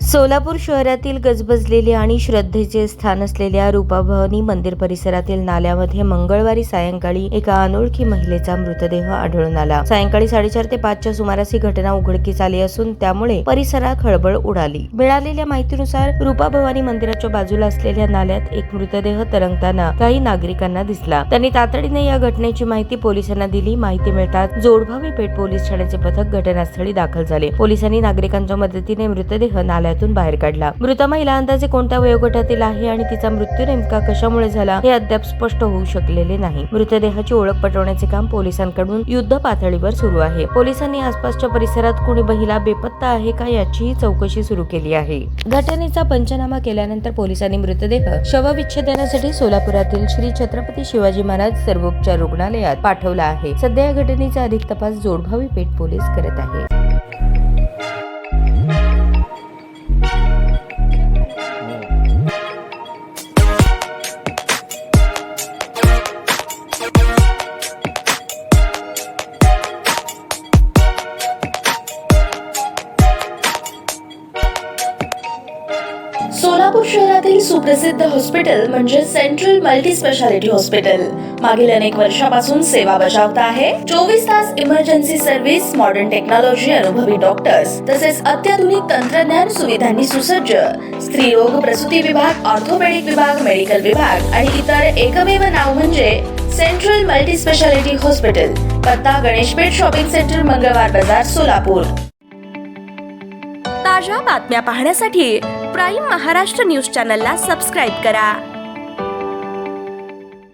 सोलापूर शहरातील गजबजलेले आणि श्रद्धेचे स्थान असलेल्या रूपाभवानी मंदिर परिसरातील नाल्यामध्ये मंगळवारी सायंकाळी एका अनोळखी महिलेचा मृतदेह आढळून आला। सायंकाळी 4:30 ते 5च्या सुमारास ही घटना उघडकीस आली असून त्यामुळे परिसरात खळबळ उडाली। मिळालेल्या माहितीनुसार रूपाभवानी मंदिराच्या बाजूला असलेल्या नाल्यात एक मृतदेह तरंगताना काही नागरिकांना दिसला। त्यांनी तातडीने या घटनेची माहिती पोलिसांना दिली। माहिती मिळताच जोडभावी पेठ पोलीस ठाण्याचे पथक घटनास्थळी दाखल झाले। पोलिसांनी नागरिकांच्या मदतीने मृतदेह नाल्यातून बाहेर काढला। मृत महिला अंदाजे कोणत्या वयोगटातील आहे आणि तिचा मृत्यू नेमका कशामुळे झाला हे अद्याप स्पष्ट होऊ शकलेले नाही। मृतदेहाची ओळख पटवण्याचे काम पोलिसांकडून युद्ध पातळीवर सुरू आहे। पोलिसांनी आसपासच्या परिसरात कोणी महिला बेपत्ता आहे का याची चौकशी सुरू केली आहे। घटनेचा पंचनामा केल्यानंतर पोलिसांनी मृतदेह शवविच्छेदनासाठी सोलापुरातील श्री छत्रपती शिवाजी महाराज सर्वोपचार रुग्णालयात पाठवला आहे। सध्या या घटनेचा अधिक तपास जोडभावी पेठ पोलीस करत आहेत। सोलापूर शहरातील सुप्रसिद्ध हॉस्पिटल म्हणजे सेंट्रल मल्टी स्पेशालिटी हॉस्पिटल मागील अनेक वर्षापासून सेवा बजावत आहे। 24 तास इमर्जन्सी सर्व्हिस, मॉडर्न टेक्नॉलॉजी, अनुभवी डॉक्टर्स तसेच अत्याधुनिक तंत्रज्ञान सुविधांनी सुसज्ज स्त्रीरोग प्रसूती विभाग, ऑर्थोपेडिक विभाग, मेडिकल विभाग आणि इतर एकमेव नाव म्हणजे सेंट्रल मल्टी स्पेशालिटी हॉस्पिटल। पत्ता गणेशपेठ शॉपिंग सेंटर, मंगळवार बाजार, सोलापूर। ताज्या बातम्या पाहण्यासाठी प्राईम महाराष्ट्र न्यूज चॅनलला सबस्क्राईब करा।